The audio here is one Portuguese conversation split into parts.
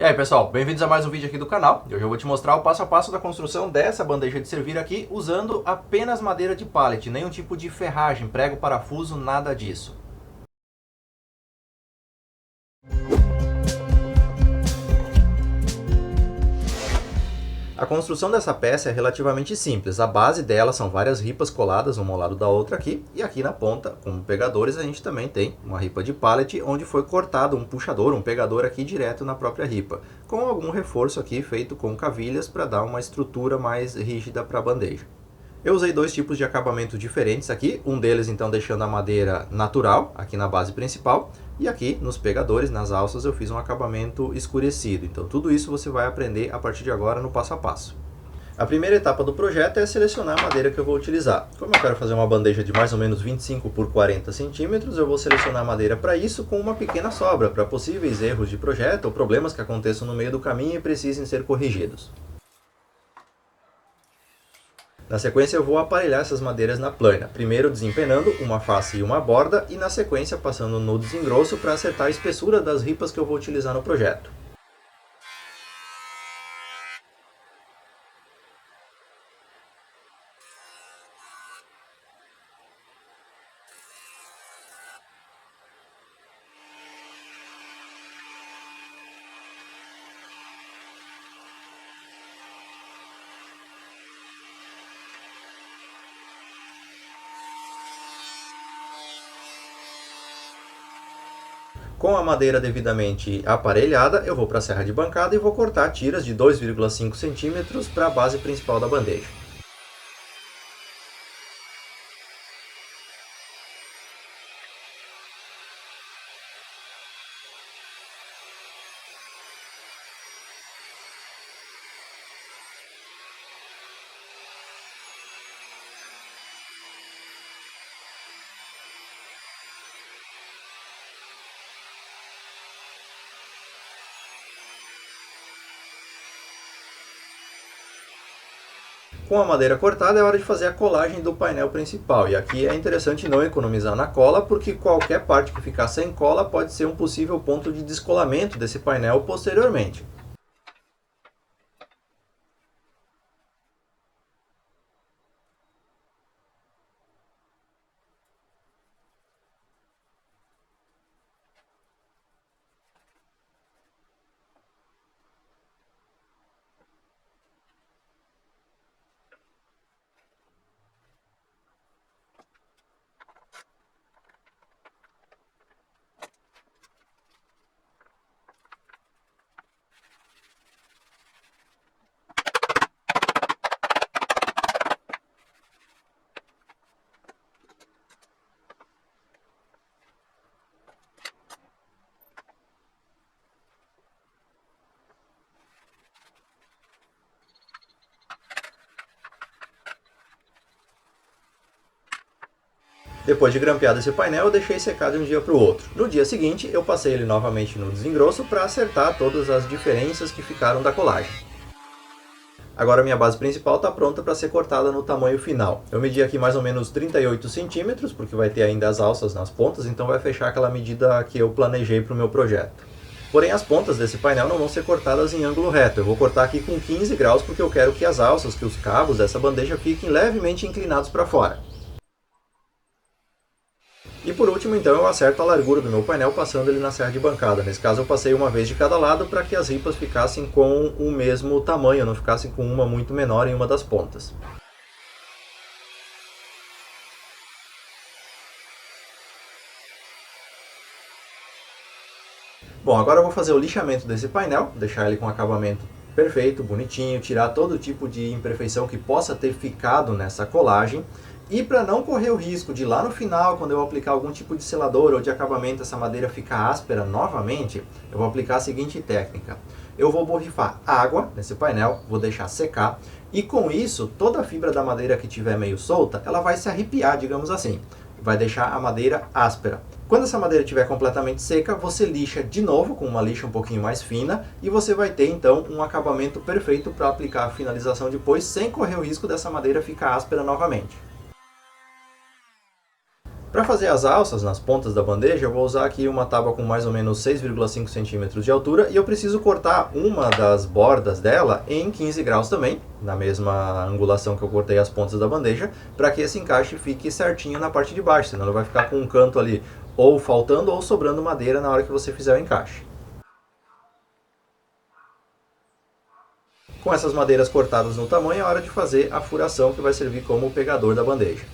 E aí pessoal, bem-vindos a mais um vídeo aqui do canal. Hoje eu vou te mostrar o passo a passo da construção dessa bandeja de servir aqui usando apenas madeira de pallet, nenhum tipo de ferragem, prego, parafuso, nada disso. A construção dessa peça é relativamente simples. A base dela são várias ripas coladas uma ao lado da outra aqui, e aqui na ponta, como pegadores, a gente também tem uma ripa de pallet onde foi cortado um puxador, um pegador aqui direto na própria ripa, com algum reforço aqui feito com cavilhas para dar uma estrutura mais rígida para a bandeja. Eu usei dois tipos de acabamento diferentes aqui, um deles então deixando a madeira natural, aqui na base principal, e aqui nos pegadores, nas alças, eu fiz um acabamento escurecido. Então tudo isso você vai aprender a partir de agora no passo a passo. A primeira etapa do projeto é selecionar a madeira que eu vou utilizar. Como eu quero fazer uma bandeja de mais ou menos 25 por 40 centímetros, eu vou selecionar a madeira para isso com uma pequena sobra, para possíveis erros de projeto ou problemas que aconteçam no meio do caminho e precisem ser corrigidos. Na sequência eu vou aparelhar essas madeiras na plana, primeiro desempenando uma face e uma borda e na sequência passando no desengrosso para acertar a espessura das ripas que eu vou utilizar no projeto. Com a madeira devidamente aparelhada, eu vou para a serra de bancada e vou cortar tiras de 2,5 centímetros para a base principal da bandeja. Com a madeira cortada é hora de fazer a colagem do painel principal, e aqui é interessante não economizar na cola, porque qualquer parte que ficar sem cola pode ser um possível ponto de descolamento desse painel posteriormente. Depois de grampeado esse painel, eu deixei secar de um dia para o outro. No dia seguinte, eu passei ele novamente no desengrosso para acertar todas as diferenças que ficaram da colagem. Agora a minha base principal está pronta para ser cortada no tamanho final. Eu medi aqui mais ou menos 38 centímetros, porque vai ter ainda as alças nas pontas, então vai fechar aquela medida que eu planejei para o meu projeto. Porém, as pontas desse painel não vão ser cortadas em ângulo reto. Eu vou cortar aqui com 15 graus, porque eu quero que as alças, que os cabos dessa bandeja fiquem levemente inclinados para fora. E por último, então, eu acerto a largura do meu painel passando ele na serra de bancada. Nesse caso, eu passei uma vez de cada lado para que as ripas ficassem com o mesmo tamanho, não ficassem com uma muito menor em uma das pontas. Bom, agora eu vou fazer o lixamento desse painel, deixar ele com acabamento perfeito, bonitinho, tirar todo tipo de imperfeição que possa ter ficado nessa colagem. E para não correr o risco de lá no final, quando eu aplicar algum tipo de selador ou de acabamento, essa madeira ficar áspera novamente, eu vou aplicar a seguinte técnica. Eu vou borrifar água nesse painel, vou deixar secar, e com isso, toda a fibra da madeira que estiver meio solta, ela vai se arrepiar, digamos assim. Vai deixar a madeira áspera. Quando essa madeira estiver completamente seca, você lixa de novo com uma lixa um pouquinho mais fina e você vai ter então um acabamento perfeito para aplicar a finalização depois, sem correr o risco dessa madeira ficar áspera novamente. Para fazer as alças nas pontas da bandeja, eu vou usar aqui uma tábua com mais ou menos 6,5 centímetros de altura e eu preciso cortar uma das bordas dela em 15 graus também, na mesma angulação que eu cortei as pontas da bandeja, para que esse encaixe fique certinho na parte de baixo, senão ele vai ficar com um canto ali ou faltando ou sobrando madeira na hora que você fizer o encaixe. Com essas madeiras cortadas no tamanho, é hora de fazer a furação que vai servir como pegador da bandeja.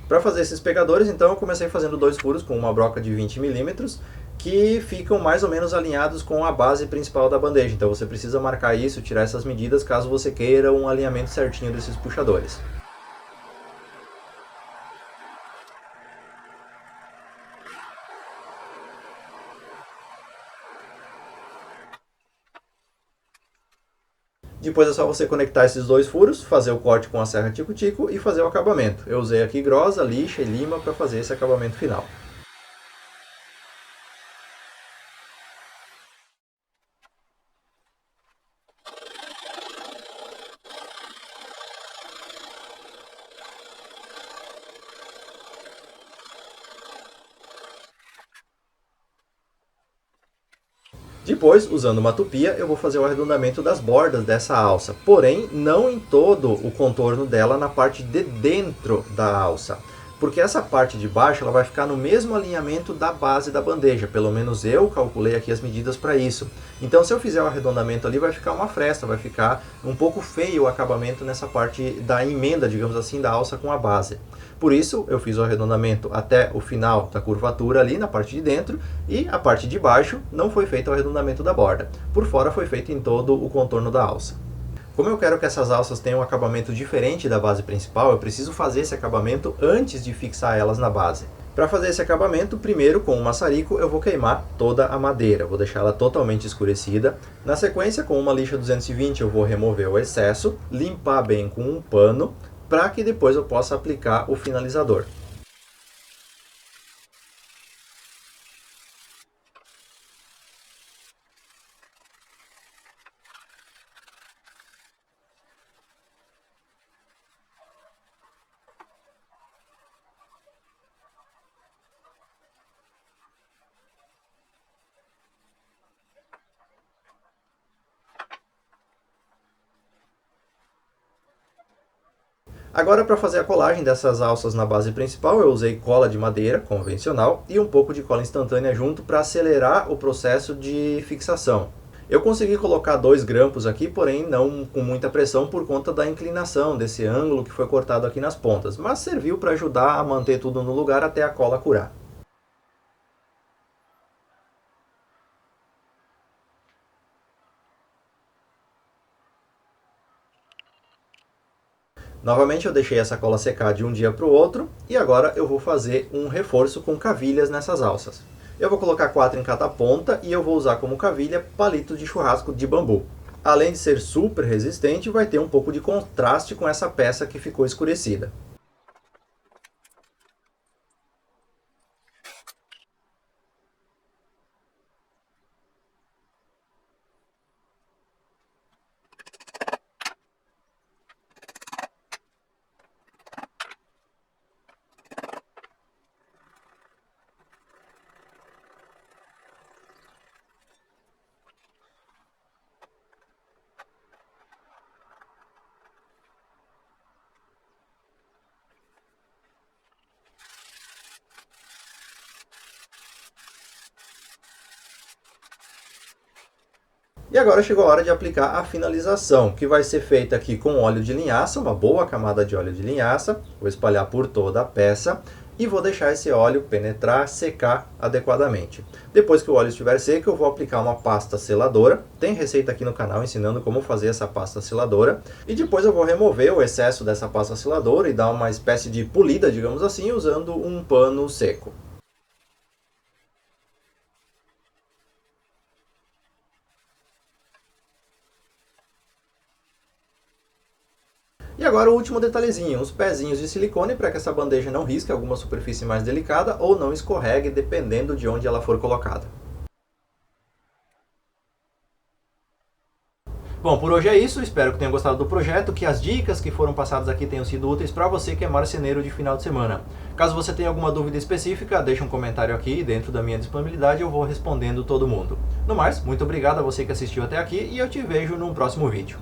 Para fazer esses pegadores, então, eu comecei fazendo 2 furos com uma broca de 20 milímetros, que ficam mais ou menos alinhados com a base principal da bandeja. Então você precisa marcar isso, tirar essas medidas, caso você queira um alinhamento certinho desses puxadores. Depois é só você conectar esses 2 furos, fazer o corte com a serra tico-tico e fazer o acabamento. Eu usei aqui grossa, lixa e lima para fazer esse acabamento final. Depois, usando uma tupia, eu vou fazer o arredondamento das bordas dessa alça, porém não em todo o contorno dela na parte de dentro da alça, porque essa parte de baixo ela vai ficar no mesmo alinhamento da base da bandeja, pelo menos eu calculei aqui as medidas para isso. Então se eu fizer o arredondamento ali vai ficar uma fresta, vai ficar um pouco feio o acabamento nessa parte da emenda, digamos assim, da alça com a base. Por isso, eu fiz o arredondamento até o final da curvatura ali na parte de dentro e a parte de baixo não foi feito o arredondamento da borda. Por fora foi feito em todo o contorno da alça. Como eu quero que essas alças tenham um acabamento diferente da base principal, eu preciso fazer esse acabamento antes de fixar elas na base. Para fazer esse acabamento, primeiro com o maçarico eu vou queimar toda a madeira, vou deixar ela totalmente escurecida. Na sequência, com uma lixa 220 eu vou remover o excesso, limpar bem com um pano, para que depois eu possa aplicar o finalizador. Agora, para fazer a colagem dessas alças na base principal, eu usei cola de madeira convencional e um pouco de cola instantânea junto para acelerar o processo de fixação. Eu consegui colocar 2 grampos aqui, porém não com muita pressão por conta da inclinação desse ângulo que foi cortado aqui nas pontas, mas serviu para ajudar a manter tudo no lugar até a cola curar. Novamente eu deixei essa cola secar de um dia para o outro e agora eu vou fazer um reforço com cavilhas nessas alças. Eu vou colocar 4 em cada ponta e eu vou usar como cavilha palitos de churrasco de bambu. Além de ser super resistente, vai ter um pouco de contraste com essa peça que ficou escurecida. E agora chegou a hora de aplicar a finalização, que vai ser feita aqui com óleo de linhaça, uma boa camada de óleo de linhaça. Vou espalhar por toda a peça e vou deixar esse óleo penetrar, secar adequadamente. Depois que o óleo estiver seco, eu vou aplicar uma pasta seladora. Tem receita aqui no canal ensinando como fazer essa pasta seladora. E depois eu vou remover o excesso dessa pasta seladora e dar uma espécie de polida, digamos assim, usando um pano seco. E agora o último detalhezinho, os pezinhos de silicone para que essa bandeja não risque alguma superfície mais delicada ou não escorregue dependendo de onde ela for colocada. Bom, por hoje é isso, espero que tenham gostado do projeto, que as dicas que foram passadas aqui tenham sido úteis para você que é marceneiro de final de semana. Caso você tenha alguma dúvida específica, deixa um comentário aqui, dentro da minha disponibilidade eu vou respondendo todo mundo. No mais, muito obrigado a você que assistiu até aqui e eu te vejo num próximo vídeo.